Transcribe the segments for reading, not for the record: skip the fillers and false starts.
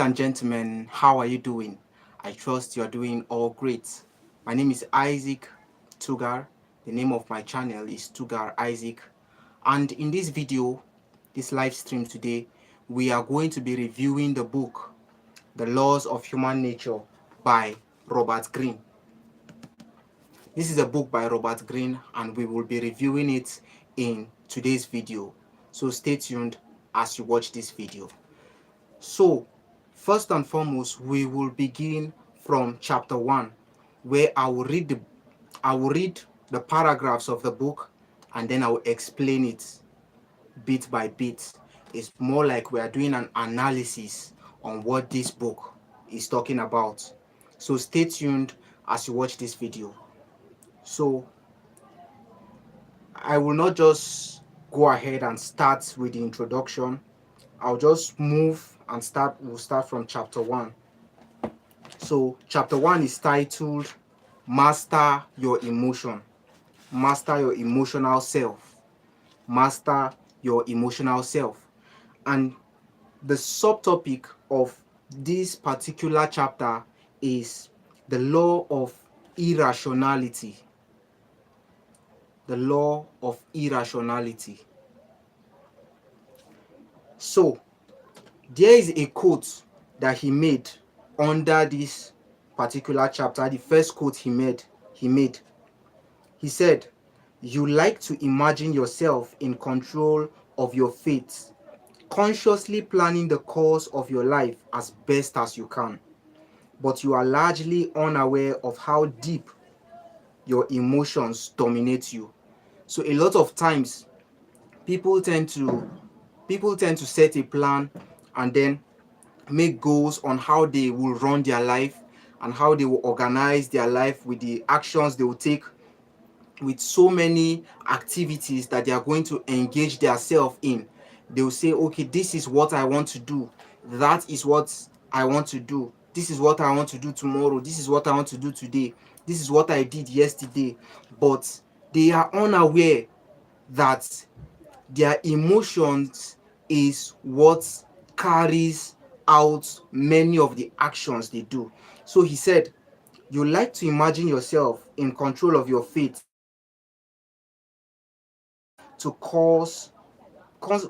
and gentlemen, how are you doing? I trust you're doing all great. My name is Isaac Tugar. The name of my channel is Tugar Isaac. And in this video, this live stream today, we are going to be reviewing the book, The Laws of Human Nature by Robert Greene. This is a book by Robert Greene, and we will be reviewing it in today's video. So stay tuned as you watch this video. So, first and foremost, we will begin from chapter 1, where I will read the paragraphs of the book, and then I will explain it bit by bit. It's more like we are doing an analysis on what this book is talking about. So stay tuned as you watch this video. So I will not just go ahead and start with the introduction. I'll just move and we'll start from chapter 1. So chapter 1 is titled Master Your Emotion. Master your emotional self. Master your emotional self. And the subtopic of this particular chapter is the law of irrationality. The law of irrationality. So there is a quote that he made under this particular chapter. The first quote he made. He said, "You like to imagine yourself in control of your fate, consciously planning the course of your life as best as you can, but you are largely unaware of how deep your emotions dominate you." So a lot of times people tend to set a plan and then make goals on how they will run their life and how they will organize their life with the actions they will take, with so many activities that they are going to engage themselves in. They will say, okay, this is what I want to do, that is what I want to do, this is what I want to do tomorrow, this is what I want to do today, this is what I did yesterday. But they are unaware that their emotions is what carries out many of the actions they do. So he said, you like to imagine yourself in control of your fate, to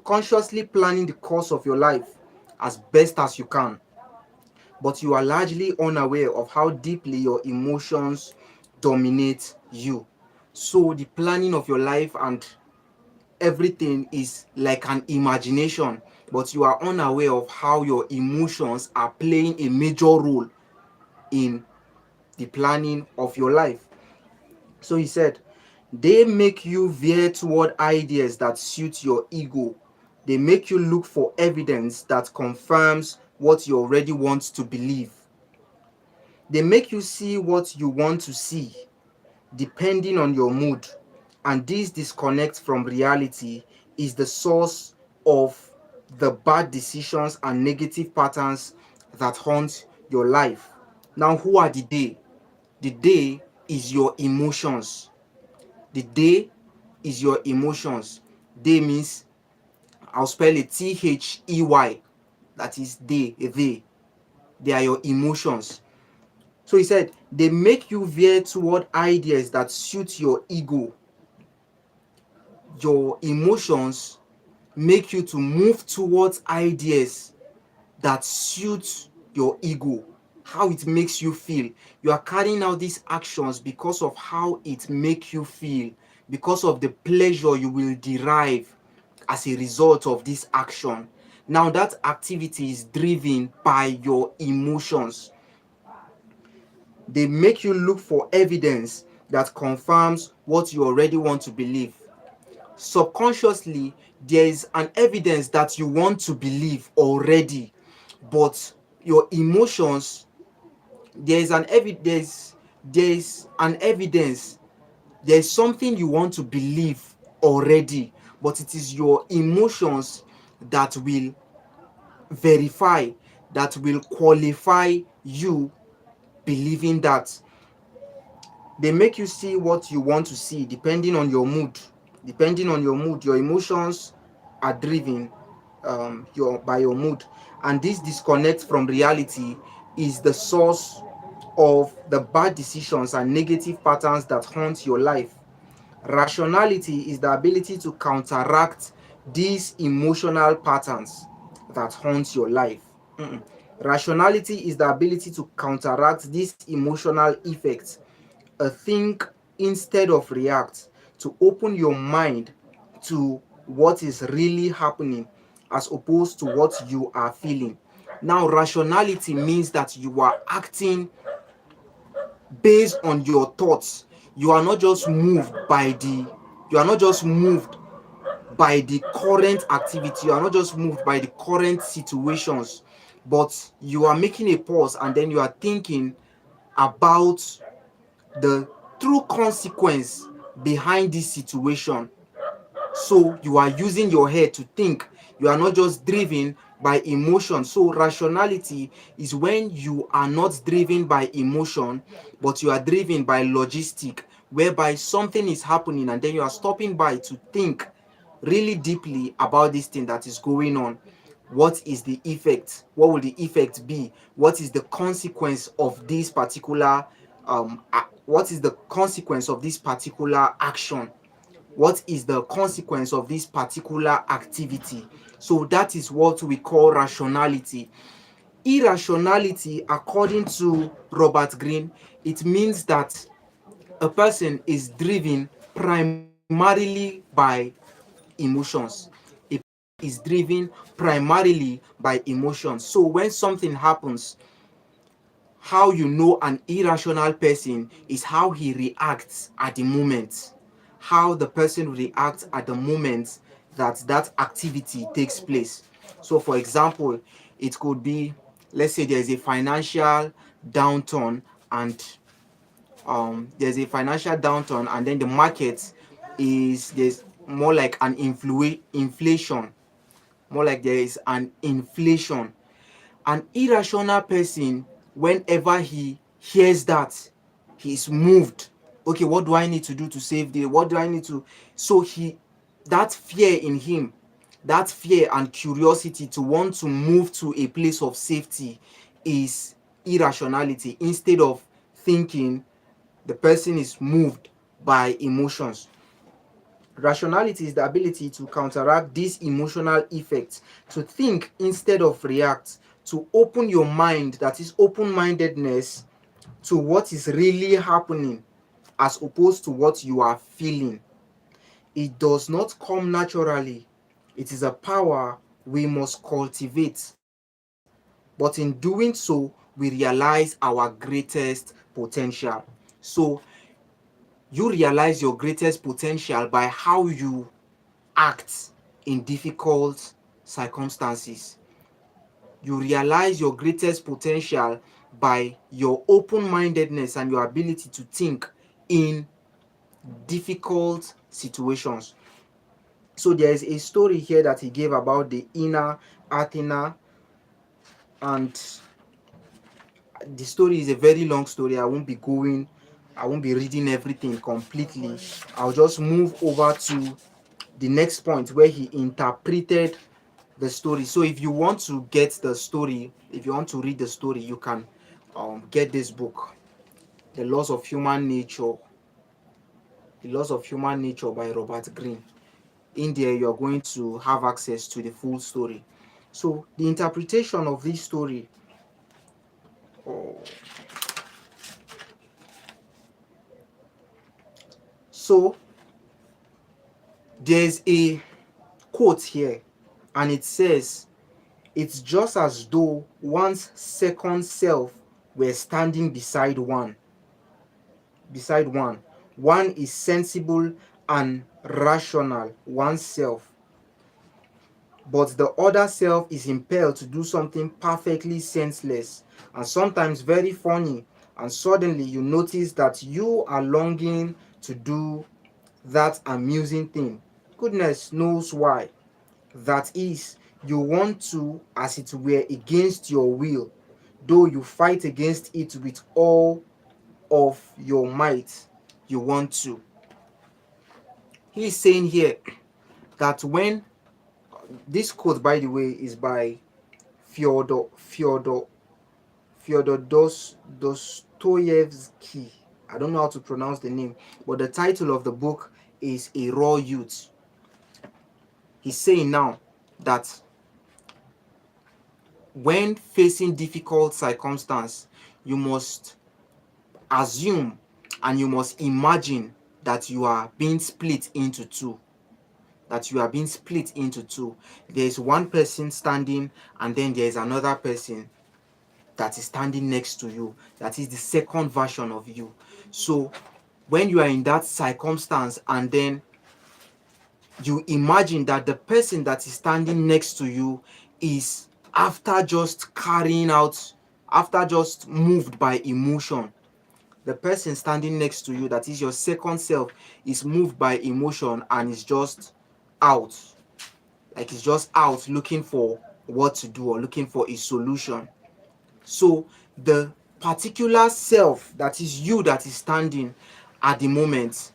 consciously planning the course of your life as best as you can, but you are largely unaware of how deeply your emotions dominate you. So the planning of your life and everything is like an imagination, but you are unaware of how your emotions are playing a major role in the planning of your life. So he said, they make you veer toward ideas that suit your ego. They make you look for evidence that confirms what you already want to believe. They make you see what you want to see, depending on your mood. And this disconnect from reality is the source of the bad decisions and negative patterns that haunt your life. Now, who are the they? The they is your emotions. The they is your emotions. They means, I'll spell it They. That is they, they. They are your emotions. So he said, they make you veer toward ideas that suit your ego. Your emotions make you to move towards ideas that suit your ego, how it makes you feel. You are carrying out these actions because of how it makes you feel, because of the pleasure you will derive as a result of this action. Now that activity is driven by your emotions. They make you look for evidence that confirms what you already want to believe. Subconsciously, there is an evidence that you want to believe already, but your emotions, there is an evidence, there is something you want to believe already, but it is your emotions that will verify, that will qualify you believing that. They make you see what you want to see depending on your mood. Depending on your mood, your emotions are driven by your mood. And this disconnect from reality is the source of the bad decisions and negative patterns that haunt your life. Rationality is the ability to counteract these emotional patterns that haunt your life. Mm-mm. Rationality is the ability to counteract these emotional effects, think instead of react, to open your mind to what is really happening as opposed to what you are feeling. Now, rationality means that you are acting based on your thoughts. You are not just moved by the you are not just moved by the current activity, you are not just moved by the current situations, but you are making a pause and then you are thinking about the true consequence behind this situation. So you are using your head to think. You are not just driven by emotion. So rationality is when you are not driven by emotion, but you are driven by logistic, whereby something is happening and then you are stopping by to think really deeply about this thing that is going on. What is the effect? What will the effect be? What is the consequence of this particular what is the consequence of this particular action? What is the consequence of this particular activity? So that is what we call rationality. Irrationality, according to Robert Greene, it means that a person is driven primarily by emotions. A person is driven primarily by emotions. So when something happens, how you know an irrational person is how he reacts at the moment. How the person reacts at the moment that that activity takes place. So, for example, it could be, let's say there's a financial downturn, and then the market is there's more like an inflation, more like there is an inflation. An irrational person, whenever he hears that, he's moved. Okay, what do I need to do to save the what do I need to so he that fear in him, that fear and curiosity to want to move to a place of safety is irrationality. Instead of thinking, the person is moved by emotions. Rationality is the ability to counteract these emotional effects, to think instead of react, to open your mind, that is open mindedness, to what is really happening as opposed to what you are feeling. It does not come naturally, it is a power we must cultivate. But in doing so, we realize our greatest potential. So, you realize your greatest potential by how you act in difficult circumstances. You realize your greatest potential by your open mindedness and your ability to think in difficult situations. So, there is a story here that he gave about the inner Athena, and the story is a very long story. I won't be reading everything completely. I'll just move over to the next point where he interpreted the story. So if you want to get the story, if you want to read the story, you can get this book, The Laws of Human Nature, The Laws of Human Nature by Robert Greene. In there, you're going to have access to the full story. So the interpretation of this story, oh, so there's a quote here, and it says, "It's just as though one's second self were standing beside one. One is sensible and rational, oneself, but the other self is impelled to do something perfectly senseless and sometimes very funny, and suddenly you notice that you are longing to do that amusing thing. Goodness knows why. That is, you want to, as it were, against your will, though you fight against it with all of your might. You want to." He's saying here that when this quote, by the way, is by Dostoevsky. I don't know how to pronounce the name, but the title of the book is A Raw Youth. He's saying now that when facing difficult circumstance, you must assume and you must imagine that you are being split into two. That you are being split into two. There is one person standing, and then there is another person that is standing next to you. That is the second version of you. So when you are in that circumstance and then you imagine that the person that is standing next to you is after just carrying out, after just moved by emotion. The person standing next to you, that is your second self, is moved by emotion and is just out. Like it's just out looking for what to do or looking for a solution. So the particular self that is you that is standing at the moment,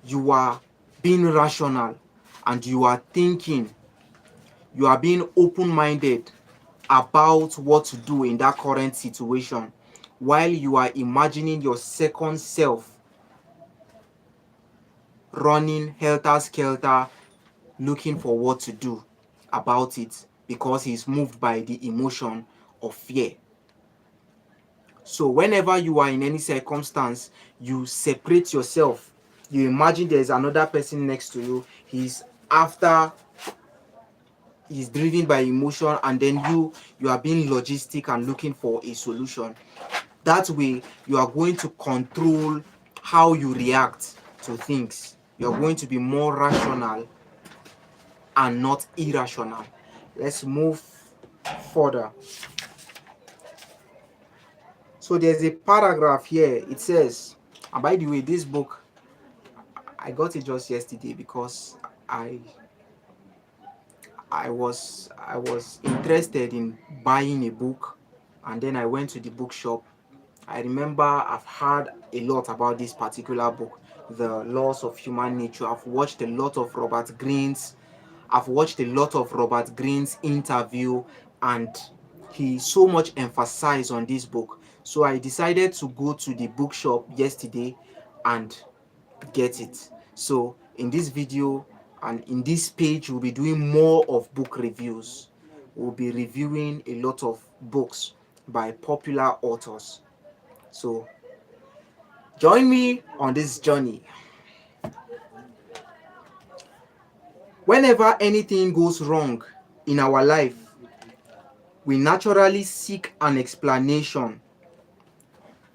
you are being rational and you are thinking, you are being open-minded about what to do in that current situation, while you are imagining your second self running helter-skelter looking for what to do about it because he's moved by the emotion of fear. So whenever you are in any circumstance, you separate yourself. You imagine there's another person next to you. He's driven by emotion, and then you are being logistic and looking for a solution. That way, you are going to control how you react to things. You're going to be more rational and not irrational. Let's move further. So there's a paragraph here. It says, and by the way, this book, I got it just yesterday because I was interested in buying a book, and then I went to the bookshop. I remember I've heard a lot about this particular book, The Laws of Human Nature. I've watched a lot of Robert Greene's interview, and he so much emphasized on this book. So I decided to go to the bookshop yesterday and get it. So in this video and in this page, we'll be doing more of book reviews. We'll be reviewing a lot of books by popular authors. So join me on this journey. Whenever anything goes wrong in our life, we naturally seek an explanation.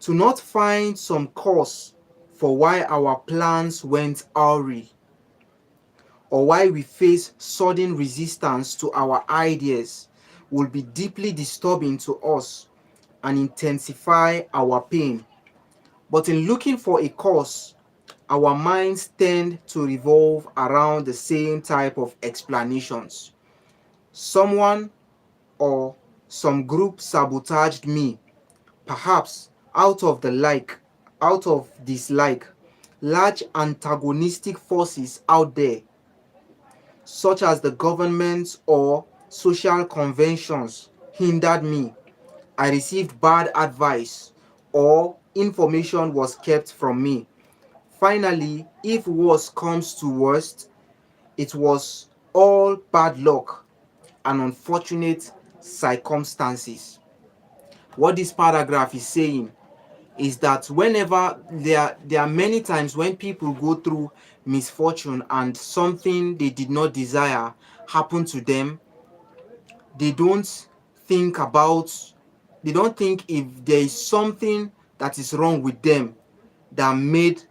To not find some cause for why our plans went awry, or why we face sudden resistance to our ideas, will be deeply disturbing to us and intensify our pain. But in looking for a cause, our minds tend to revolve around the same type of explanations. Someone or some group sabotaged me, perhaps out of dislike. Large antagonistic forces out there, such as the government or social conventions, hindered me. I received bad advice, or information was kept from me. Finally, if worse comes to worst, it was all bad luck and unfortunate circumstances. What this paragraph is saying is that whenever there are many times when people go through misfortune and something they did not desire happen to them, they don't think if there is something that is wrong with them that made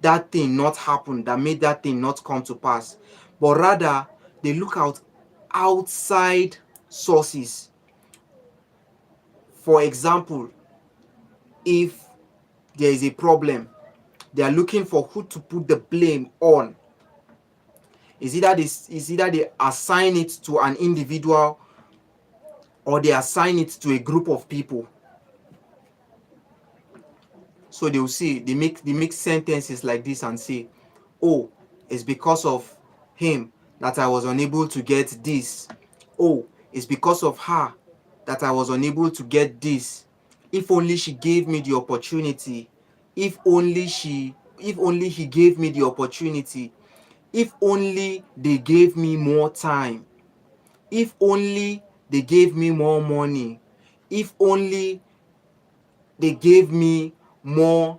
that thing not happen, that made that thing not come to pass, but rather they look out outside sources. For example, if there is a problem, they are looking for who to put the blame on. Is either they assign it to an individual or they assign it to a group of people. So they will say, they make sentences like this and say, oh, it's because of him that I was unable to get this. Oh, it's because of her that I was unable to get this. If only she gave me the opportunity. If only he gave me the opportunity. If only they gave me more time. If only they gave me more money. If only they gave me more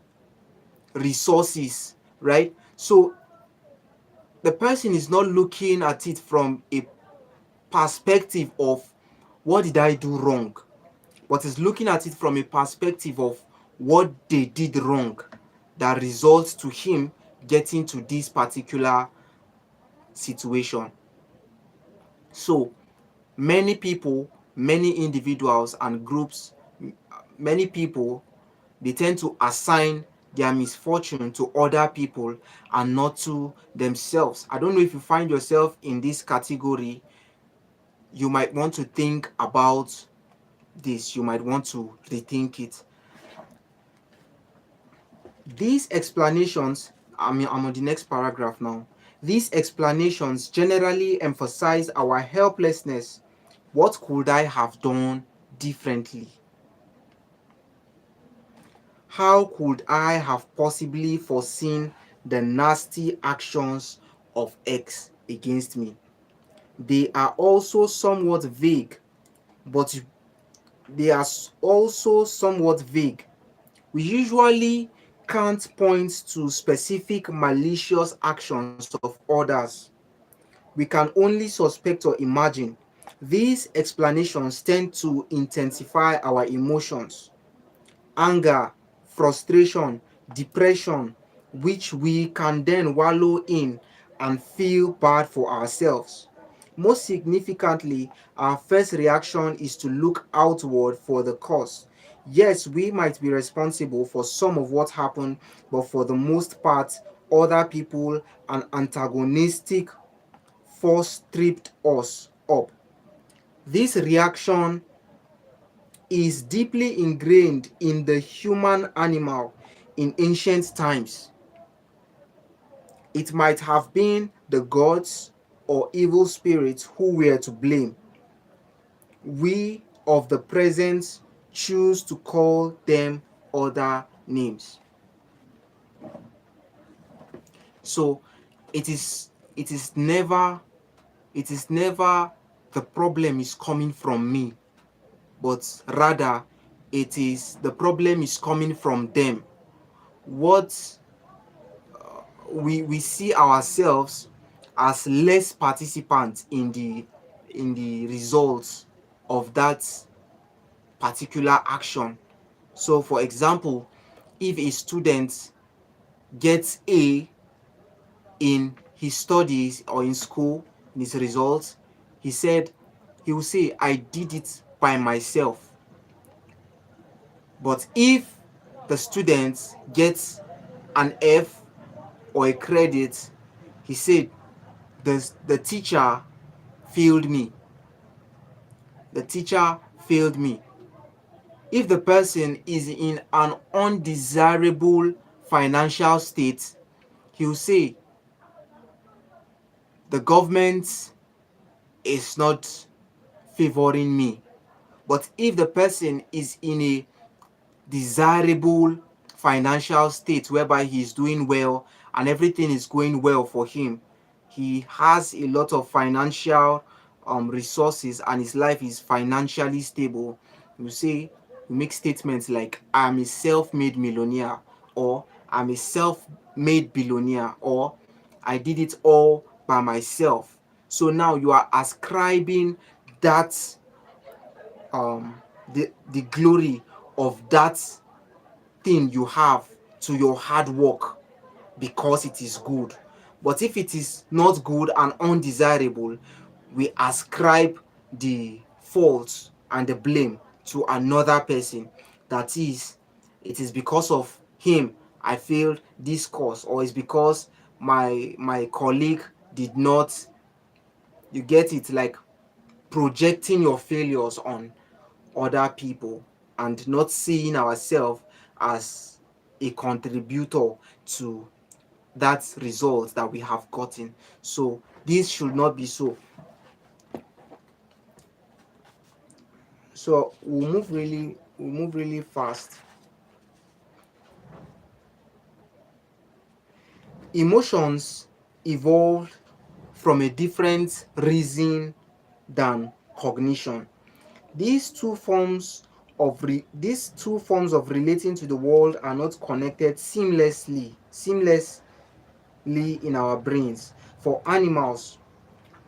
resources, right? So the person is not looking at it from a perspective of what did I do wrong, but is looking at it from a perspective of what they did wrong that results to him getting to this particular situation. So many people, many individuals and groups, many people, they tend to assign their misfortune to other people and not to themselves. I don't know if you find yourself in this category. You might want to think about this, you might want to rethink it. These explanations, I'm on the next paragraph now. These explanations generally emphasize our helplessness. What could I have done differently? How could I have possibly foreseen the nasty actions of X against me? They are also somewhat vague, but they are also somewhat vague. We usually can't point to specific malicious actions of others. We can only suspect or imagine. These explanations tend to intensify our emotions, anger, frustration, depression, which we can then wallow in and feel bad for ourselves. Most significantly, our first reaction is to look outward for the cause. Yes, we might be responsible for some of what happened, but for the most part, other people and antagonistic force tripped us up. This reaction is deeply ingrained in the human animal in ancient times. It might have been the gods or evil spirits who were to blame. We of the present choose to call them other names. So it is it is never it is never the problem is coming from me, but rather it is the problem is coming from them. What we see ourselves as less participants in the results of that particular action. So for example, if a student gets A in his studies or in school, in his results, he will say, I did it by myself. But if the student gets an F or a credit, he said, the teacher failed me. The teacher failed me. If the person is in an undesirable financial state, he'll say, the government is not favoring me. But if the person is in a desirable financial state whereby he is doing well and everything is going well for him, he has a lot of financial resources and his life is financially stable, you make statements like, I'm a self-made millionaire, or I'm a self-made billionaire, or I did it all by myself. So now you are ascribing that the glory of that thing you have to your hard work because it is good. But if it is not good and undesirable, we ascribe the fault and the blame to another person. That is, it is because of him I failed this course, or it's because my colleague did not. You get it, like projecting your failures on other people and not seeing ourselves as a contributor to that result that we have gotten. So this should not be so. So we'll move really fast. Emotions evolved from a different reason than cognition. These two forms of relating to the world are not connected seamlessly in our brains. For animals,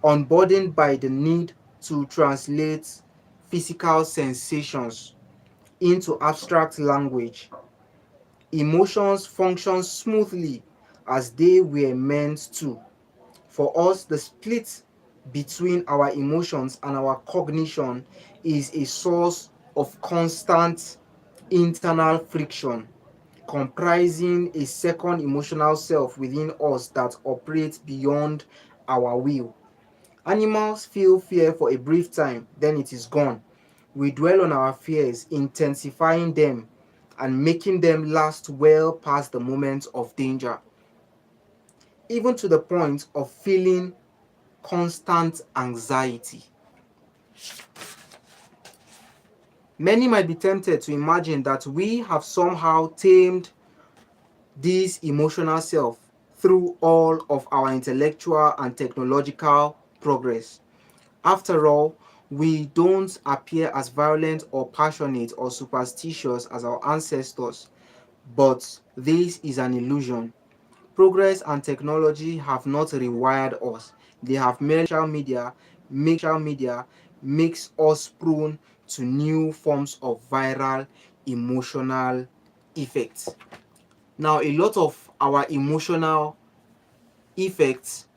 unburdened by the need to translate physical sensations into abstract language, emotions function smoothly as they were meant to. For us, the split between our emotions and our cognition is a source of constant internal friction, comprising a second emotional self within us that operates beyond our will. Animals feel fear for a brief time, then it is gone. We dwell on our fears, intensifying them and making them last well past the moment of danger, even to the point of feeling constant anxiety. Many might be tempted to imagine that we have somehow tamed this emotional self through all of our intellectual and technological progress. After all, we don't appear as violent or passionate or superstitious as our ancestors, but this is an illusion. Progress and technology have not rewired us. They have made social media makes us prone to new forms of viral emotional effects. Now, a lot of our emotional effects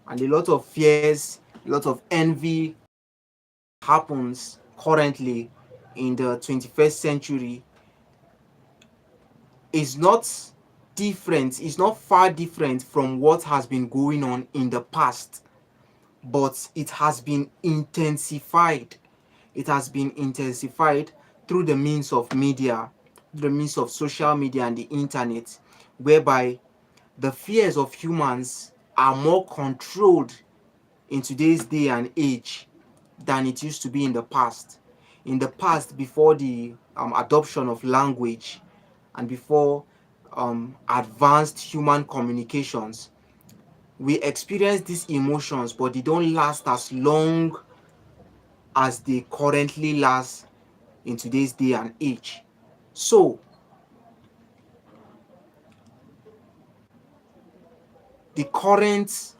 and a lot of fears, a lot of envy happens currently in the 21st century is not is not far different from what has been going on in the past, but it has been intensified. It has been intensified through the means of media, through the means of social media and the internet, whereby the fears of humans are more controlled in today's day and age than it used to be in the past. In the past, before the adoption of language and before advanced human communications, we experience these emotions, but they don't last as long as they currently last in today's day and age. So, the current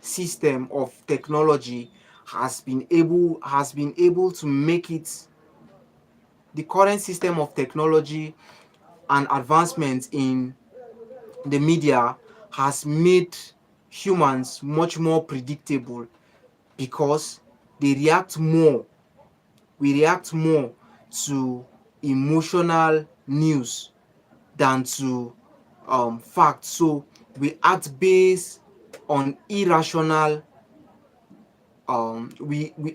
system of technology has been able to make it the current system of technology and advancement in the media has made humans much more predictable because they react more we react more to emotional news than to facts. So we act based on we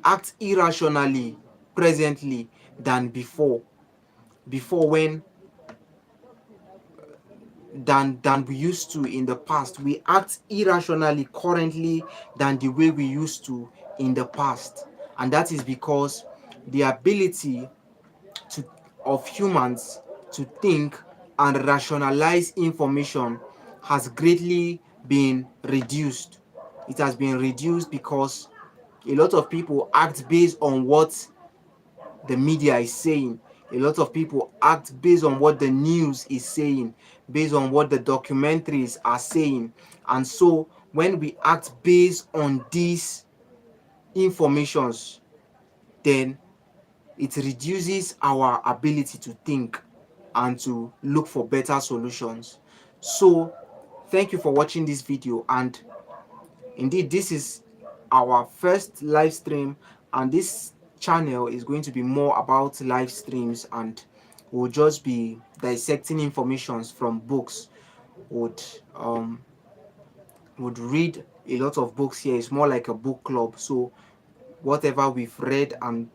act irrationally presently than before when than we used to in the past. We act irrationally currently than the way we used to in the past, and that is because the ability to of humans to think and rationalize information has greatly been reduced. It has been reduced because a lot of people act based on what the media is saying. A lot of people act based on what the news is saying, based on what the documentaries are saying. And so when we act based on these informations, then it reduces our ability to think and to look for better solutions. So thank you for watching this video, and indeed this is our first live stream, and this channel is going to be more about live streams, and we'll just be dissecting informations from books. would um would read a lot of books here. It's more like a book club. So whatever we've read and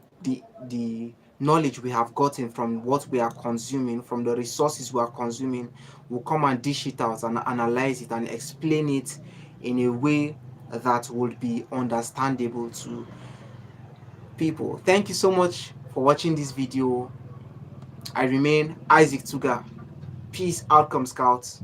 the knowledge we have gotten from what we are consuming, from the resources we are consuming, we'll come and dish it out and analyze it and explain it in a way that would be understandable to people, thank you so much for watching this video. I remain Isaac Tuga. Peace, Outcome Scouts.